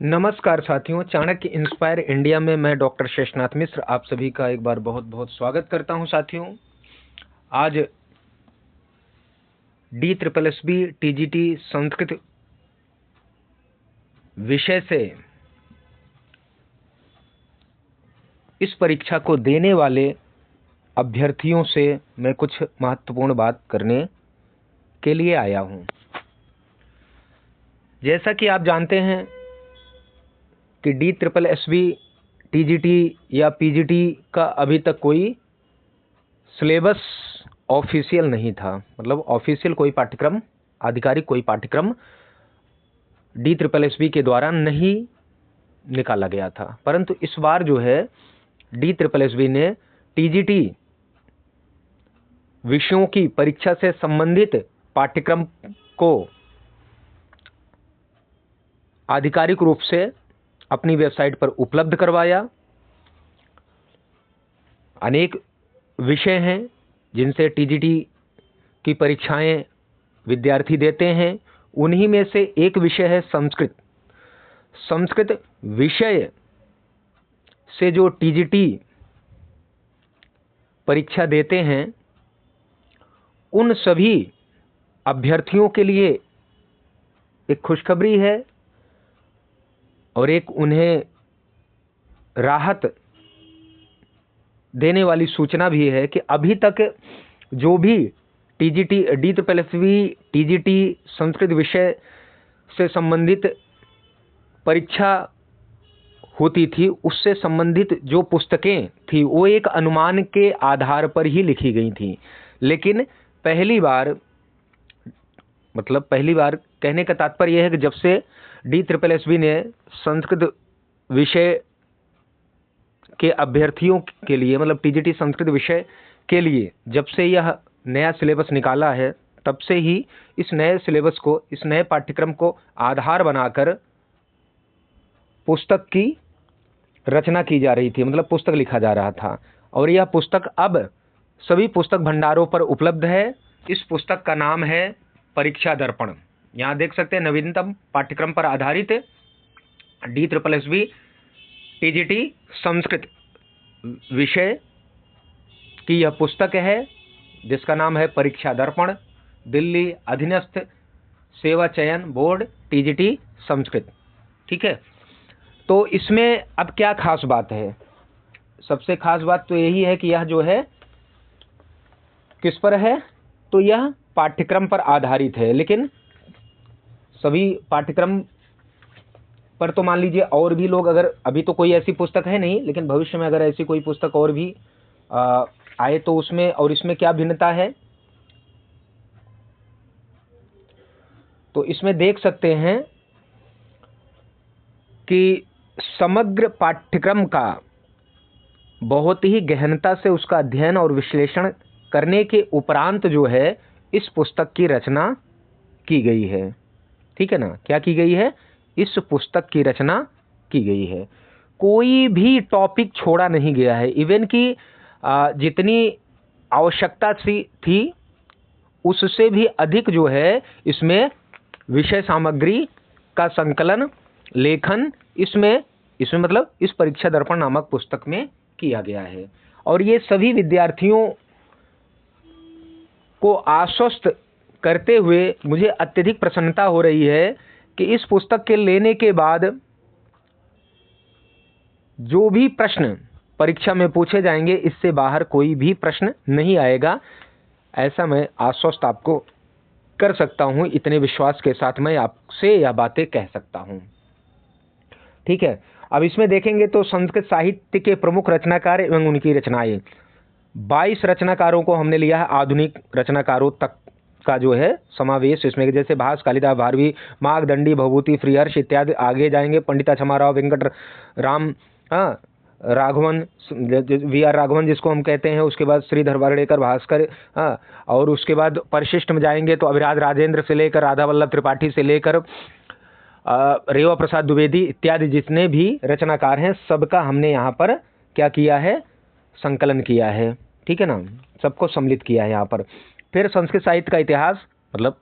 नमस्कार साथियों, Chanakya inspire India में मैं डॉक्टर शेषनाथ मिश्र आप सभी का एक बार बहुत बहुत स्वागत करता हूं। साथियों, आज DSSB TGT संस्कृत विषय से इस परीक्षा को देने वाले अभ्यर्थियों से मैं कुछ महत्वपूर्ण बात करने के लिए आया हूं। जैसा कि आप जानते हैं कि DSSB TGT या PGT का अभी तक कोई सिलेबस ऑफिशियल नहीं था, मतलब ऑफिशियल कोई पाठ्यक्रम, आधिकारिक कोई पाठ्यक्रम DSSB के द्वारा नहीं निकाला गया था। परंतु इस बार जो है DSSB ने TGT विषयों की परीक्षा से संबंधित पाठ्यक्रम को आधिकारिक रूप से अपनी वेबसाइट पर उपलब्ध करवाया। अनेक विषय हैं जिनसे TGT की परीक्षाएं विद्यार्थी देते हैं, उन्हीं में से एक विषय है संस्कृत। संस्कृत विषय से जो TGT परीक्षा देते हैं उन सभी अभ्यर्थियों के लिए एक खुशखबरी है और एक उन्हें राहत देने वाली सूचना भी है कि अभी तक जो भी DSSB TGT संस्कृत विषय से संबंधित परीक्षा होती थी, उससे संबंधित जो पुस्तकें थी वो एक अनुमान के आधार पर ही लिखी गई थी। लेकिन पहली बार कहने का तात्पर्य यह है कि जब से DSSB ने संस्कृत विषय के अभ्यर्थियों के लिए, मतलब TGT संस्कृत विषय के लिए जब से यह नया सिलेबस निकाला है, तब से ही इस नए सिलेबस को, इस नए पाठ्यक्रम को आधार बनाकर पुस्तक की रचना की जा रही थी, मतलब पुस्तक लिखा जा रहा था। और यह पुस्तक अब सभी पुस्तक भंडारों पर उपलब्ध है। इस पुस्तक का नाम है परीक्षा दर्पण। यहाँ देख सकते हैं, नवीनतम पाठ्यक्रम पर आधारित DSSB TGT संस्कृत विषय की यह पुस्तक है जिसका नाम है परीक्षा दर्पण, दिल्ली अधीनस्थ सेवा चयन बोर्ड TGT संस्कृत। ठीक है, तो इसमें अब क्या खास बात है? सबसे खास बात तो यही है कि यह जो है किस पर है, तो यह पाठ्यक्रम पर आधारित है। लेकिन सभी पाठ्यक्रम पर तो मान लीजिए और भी लोग, अगर अभी तो कोई ऐसी पुस्तक है नहीं, लेकिन भविष्य में अगर ऐसी कोई पुस्तक और भी आए तो उसमें और इसमें क्या भिन्नता है, तो इसमें देख सकते हैं कि समग्र पाठ्यक्रम का बहुत ही गहनता से उसका अध्ययन और विश्लेषण करने के उपरांत जो है इस पुस्तक की रचना की गई है। ठीक है ना, क्या की गई है? इस पुस्तक की रचना की गई है। कोई भी टॉपिक छोड़ा नहीं गया है। इवन कि जितनी आवश्यकता थी उससे भी अधिक जो है इसमें विषय सामग्री का संकलन, लेखन इसमें मतलब इस परीक्षा दर्पण नामक पुस्तक में किया गया है। और ये सभी विद्यार्थियों को आश्वस्त करते हुए मुझे अत्यधिक प्रसन्नता हो रही है कि इस पुस्तक के लेने के बाद जो भी प्रश्न परीक्षा में पूछे जाएंगे, इससे बाहर कोई भी प्रश्न नहीं आएगा, ऐसा मैं आश्वस्त आपको कर सकता हूं। इतने विश्वास के साथ मैं आपसे यह बातें कह सकता हूं। ठीक है, अब इसमें देखेंगे तो संस्कृत साहित्य के प्रमुख रचनाकार एवं उनकी रचनाएं, 22 रचनाकारों को हमने लिया है। आधुनिक रचनाकारों तक का जो है समावेश इसमें, जैसे भास, कालिदास, भारवी, मार्कंडेय, भवभूति, श्रीहर्ष इत्यादि। आगे जाएंगे पंडिता क्षमाराव, वेंकट राम, राघवन, VR राघवन जिसको हम कहते हैं, उसके बाद श्रीधर वर्णेकर, भास्कर, और उसके बाद परिशिष्ट में जाएंगे तो अभिराज राजेंद्र से लेकर राधा वल्लभ त्रिपाठी से लेकर रेवा प्रसाद द्विवेदी इत्यादि जितने भी रचनाकार हैं, सबका हमने यहाँ पर क्या किया है? संकलन किया है। ठीक है ना, सबको सम्मिलित किया है यहाँ पर। फिर संस्कृत साहित्य का इतिहास, मतलब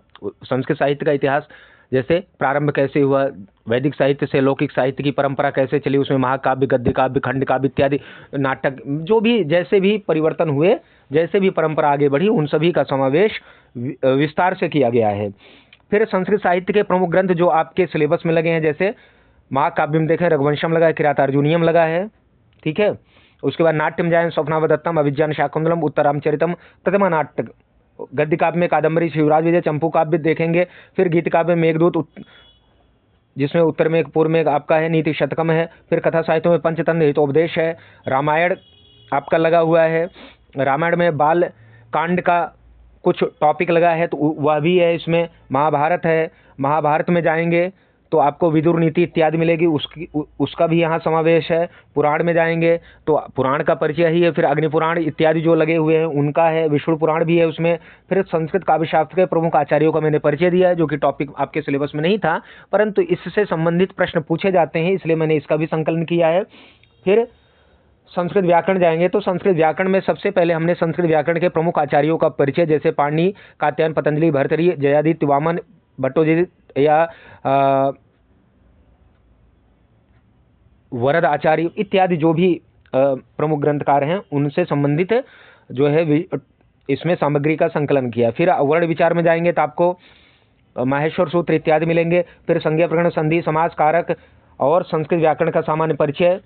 संस्कृत साहित्य का इतिहास जैसे प्रारंभ कैसे हुआ, वैदिक साहित्य से लौकिक साहित्य की परंपरा कैसे चली, उसमें महाकाव्य, गद्य काव्य, खंड काव्य इत्यादि नाटक, जो भी जैसे भी परिवर्तन हुए, जैसे भी परंपरा आगे बढ़ी, उन सभी का समावेश विस्तार से किया गया है। फिर संस्कृत साहित्य के प्रमुख ग्रंथ जो आपके सिलेबस में लगे हैं, जैसे महाकाव्य में देखें रघुवंशम लगा है, किरातार्जुनीयम लगा है, ठीक है। उसके बाद नाट्यम जायन स्वप्नावदत्तम, अभिज्ञान शाकुंतलम, उत्तरामचरितम, प्रतिमा नाटक। गद्य काव्य में कादम्बरी, शिवराज विजय, चंपू काव्य देखेंगे। फिर गीत काव्य में मेघदूत, जिसमें उत्तर में पूर्व में आपका है नीति शतकम है। फिर कथा साहित्य में पंचतंत्र, हितोपदेश है। रामायण आपका लगा हुआ है, रामायण में बाल कांड का कुछ टॉपिक लगा है तो वह भी है इसमें। महाभारत है, महाभारत में जाएंगे तो आपको विदुर नीति इत्यादि मिलेगी, उसका भी यहाँ समावेश है। पुराण में जाएंगे तो पुराण का परिचय ही है। फिर अग्नि पुराण इत्यादि जो लगे हुए हैं उनका है, विष्णु पुराण भी है उसमें। फिर संस्कृत काव्यशास्त्र के प्रमुख आचार्यों का मैंने परिचय दिया है, जो कि टॉपिक आपके सिलेबस में नहीं था, परंतु इससे संबंधित प्रश्न पूछे जाते हैं, इसलिए मैंने इसका भी संकलन किया है। फिर संस्कृत व्याकरण जाएंगे तो संस्कृत व्याकरण में सबसे पहले हमने संस्कृत व्याकरण के प्रमुख आचार्यों का परिचय, जैसे पाणिनि, कात्यायन, पतंजलि, भर्तृहरि, जयादित्य, वामन, भट्टोजित या वरद आचार्य इत्यादि जो भी प्रमुख ग्रंथकार हैं उनसे संबंधित जो है इसमें सामग्री का संकलन किया। फिर वर्ण विचार में जाएंगे तो आपको माहेश्वर सूत्र इत्यादि मिलेंगे। फिर संज्ञा, प्रकरण, संधि, समास, कारक और संस्कृत व्याकरण का सामान्य परिचय,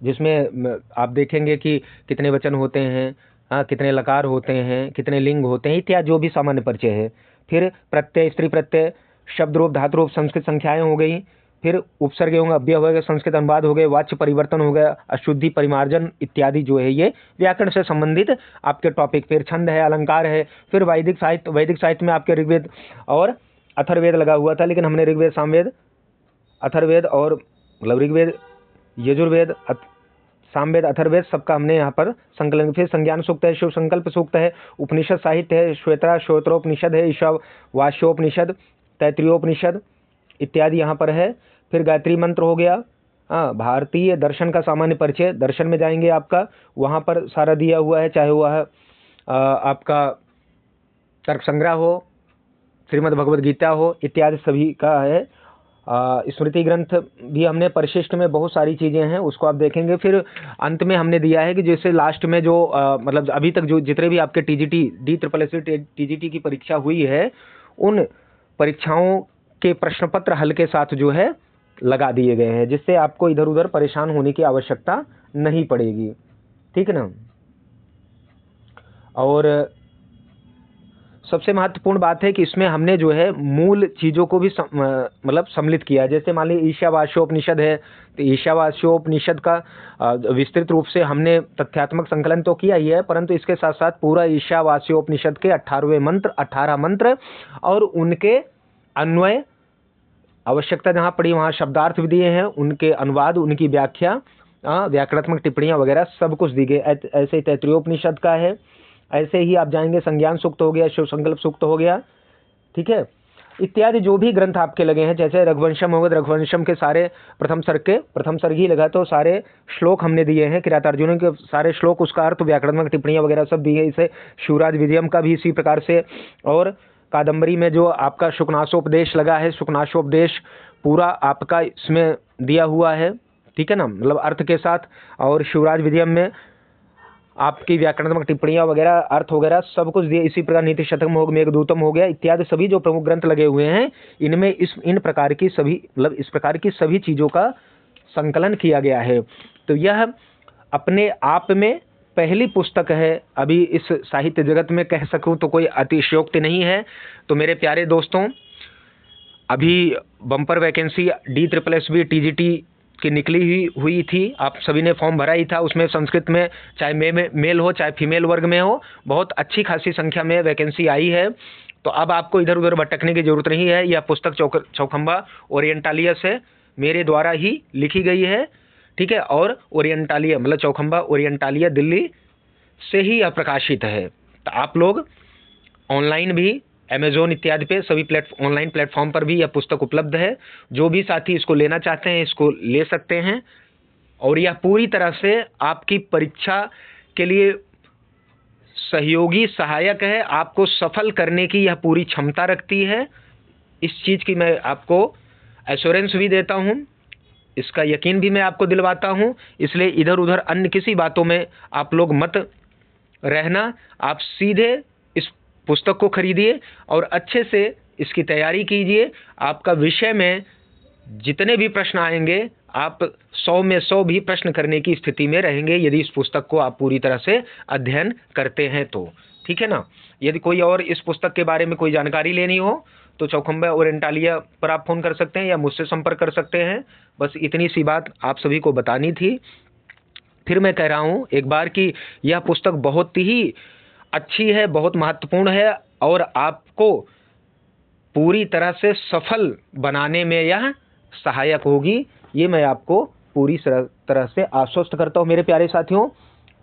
जिसमें आप देखेंगे कि कितने वचन होते हैं, कितने लकार होते हैं, कितने लिंग होते हैं इत्यादि जो भी सामान्य परिचय है। फिर प्रत्यय, स्त्री प्रत्यय, शब्द रूप, धातु रूप, संस्कृत संख्याएं हो गई। फिर उपसर्ग होंगे, अव्यय हो गए, संस्कृत अनुवाद हो गए, वाच्य परिवर्तन हो गया, अशुद्धि, परिमार्जन इत्यादि जो है ये व्याकरण से संबंधित आपके टॉपिक। फिर छंद है, अलंकार है। फिर वैदिक साहित्य में आपके ऋग्वेद और अथर्ववेद लगा हुआ था, लेकिन हमने ऋग्वेद, सामवेद, अथर्ववेद और मतलब ऋग्वेद, यजुर्वेद, सामवेद, अथर्ववेद सबका हमने यहाँ पर संकलन। फिर संज्ञान सूक्त है, शिव संकल्प सूक्त है, उपनिषद साहित्य है, श्वेतरोपनिषद है, ईशावास्योपनिषद, तैत्तिरीयोपनिषद इत्यादि यहाँ पर है। फिर गायत्री मंत्र हो गया। भारतीय दर्शन का सामान्य परिचय, दर्शन में जाएंगे आपका वहाँ पर सारा दिया हुआ है, चाहे वह आपका तर्क संग्रह हो, श्रीमद् भगवद गीता हो इत्यादि सभी का है। स्मृति ग्रंथ भी हमने, परिशिष्ट में बहुत सारी चीज़ें हैं, उसको आप देखेंगे। फिर अंत में हमने दिया है कि जैसे लास्ट में जो मतलब अभी तक जो जितने भी आपके टीजीटी, DSSS टीजीटी की परीक्षा हुई है, उन परीक्षाओं के प्रश्न पत्र हल के साथ जो है लगा दिए गए हैं, जिससे आपको इधर उधर परेशान होने की आवश्यकता नहीं पड़ेगी, ठीक है ना। और सबसे महत्वपूर्ण बात है कि इसमें हमने जो है मूल चीज़ों को भी मतलब सम्मिलित किया है। जैसे मान लीजिए ईशावास्योपनिषद है, तो ईशावास्योपनिषद का विस्तृत रूप से हमने तथ्यात्मक संकलन तो किया ही है, परंतु इसके साथ साथ पूरा ईशावास्योपनिषद के 18 मंत्र और उनके अन्वय, आवश्यकता जहाँ पड़ी वहाँ शब्दार्थ भी दिए हैं, उनके अनुवाद, उनकी व्याख्या, व्याकरणात्मक टिप्पणियाँ वगैरह सब कुछ दी गई। ऐसे ही तैत्तिरीयोपनिषद का है। ऐसे ही आप जाएंगे, संज्ञान सूक्त हो गया, शिव संकल्प सूक्त हो गया, ठीक है, इत्यादि जो भी ग्रंथ आपके लगे हैं। जैसे रघुवंशम होगा, रघुवंशम के सारे प्रथम सर्ग ही लगा, तो सारे श्लोक हमने दिए हैं, किरातार्जुन के सारे श्लोक, उसका अर्थ, व्याकरणात्मक टिप्पणियाँ वगैरह सब दी है। इसे शिवराज विजयम का भी इसी प्रकार से, और कादम्बरी में जो आपका शुकनाशोपदेश लगा है, शुकनाशोपदेश पूरा आपका इसमें दिया हुआ है, ठीक है ना, मतलब अर्थ के साथ। और शिवराज विजयम में आपकी व्याकरणात्मक टिप्पणियाँ वगैरह, अर्थ वगैरह सब कुछ दिए। इसी प्रकार नीति शतकम हो, मेघदूतम हो गया इत्यादि सभी जो प्रमुख ग्रंथ लगे हुए हैं, इनमें इन प्रकार की सभी, मतलब इस प्रकार की सभी चीज़ों का संकलन किया गया है। तो यह अपने आप में पहली पुस्तक है अभी इस साहित्य जगत में, कह सकूं तो कोई अतिशयोक्ति नहीं है। तो मेरे प्यारे दोस्तों, अभी बम्पर वैकेंसी DSSS TGT की निकली हुई थी, आप सभी ने फॉर्म भरा ही था। उसमें संस्कृत में चाहे मेल हो चाहे फीमेल वर्ग में हो, बहुत अच्छी खासी संख्या में वैकेंसी आई है। तो अब आपको इधर उधर भटकने की जरूरत नहीं है। यह पुस्तक चौखंबा ओरिएंटालिया से मेरे द्वारा ही लिखी गई है, ठीक है, और ओरिएंटालिया मतलब चौखंबा ओरिएंटालिया दिल्ली से ही यह प्रकाशित है। तो आप लोग ऑनलाइन भी अमेज़ॉन इत्यादि पे सभी ऑनलाइन प्लेटफॉर्म पर भी यह पुस्तक उपलब्ध है। जो भी साथी इसको लेना चाहते हैं इसको ले सकते हैं, और यह पूरी तरह से आपकी परीक्षा के लिए सहयोगी, सहायक है। आपको सफल करने की यह पूरी क्षमता रखती है। इस चीज़ की मैं आपको एश्योरेंस भी देता हूँ, इसका यकीन भी मैं आपको दिलवाता हूँ। इसलिए इधर उधर अन्य किसी बातों में आप लोग मत रहना, आप सीधे इस पुस्तक को खरीदिए और अच्छे से इसकी तैयारी कीजिए। आपका विषय में जितने भी प्रश्न आएंगे, आप 100 में 100 भी प्रश्न करने की स्थिति में रहेंगे यदि इस पुस्तक को आप पूरी तरह से अध्ययन करते हैं तो, ठीक है ना। यदि कोई और इस पुस्तक के बारे में कोई जानकारी लेनी हो तो चौखंबा ओरिएंटालिया पर आप फ़ोन कर सकते हैं या मुझसे संपर्क कर सकते हैं। बस इतनी सी बात आप सभी को बतानी थी। फिर मैं कह रहा हूँ एक बार कि यह पुस्तक बहुत ही अच्छी है, बहुत महत्वपूर्ण है और आपको पूरी तरह से सफल बनाने में यह सहायक होगी, ये मैं आपको पूरी तरह से आश्वस्त करता हूँ मेरे प्यारे साथियों।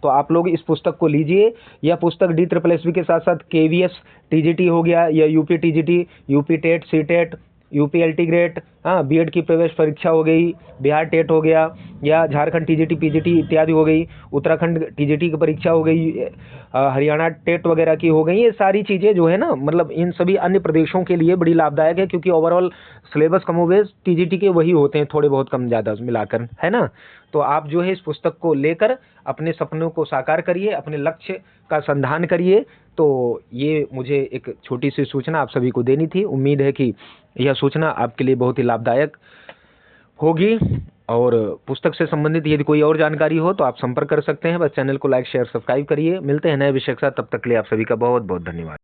तो आप लोग इस पुस्तक को लीजिए। यह पुस्तक DSSS के साथ साथ KVS TGT हो गया या UP TGT, UP TET, CTET, UP LT grade, हाँ, BEd की प्रवेश परीक्षा हो गई, बिहार टेट हो गया या झारखंड TGT PGT इत्यादि हो गई, उत्तराखंड TGT की परीक्षा हो गई, हरियाणा टेट वगैरह की हो गई। ये सारी चीज़ें जो है ना, मतलब इन सभी अन्य प्रदेशों के लिए बड़ी लाभदायक है, क्योंकि ओवरऑल सिलेबस कमोबेश TGT के वही होते हैं, थोड़े बहुत कम ज़्यादा मिलाकर, है ना। तो आप जो है इस पुस्तक को लेकर अपने सपनों को साकार करिए, अपने लक्ष्य का संधान करिए। तो ये मुझे एक छोटी सी सूचना आप सभी को देनी थी। उम्मीद है कि यह सूचना आपके लिए बहुत ही लाभदायक होगी। और पुस्तक से संबंधित यदि कोई और जानकारी हो तो आप संपर्क कर सकते हैं। बस चैनल को लाइक शेयर सब्सक्राइब करिए। मिलते हैं नए विषय के साथ, तब तक के लिए आप सभी का बहुत बहुत धन्यवाद।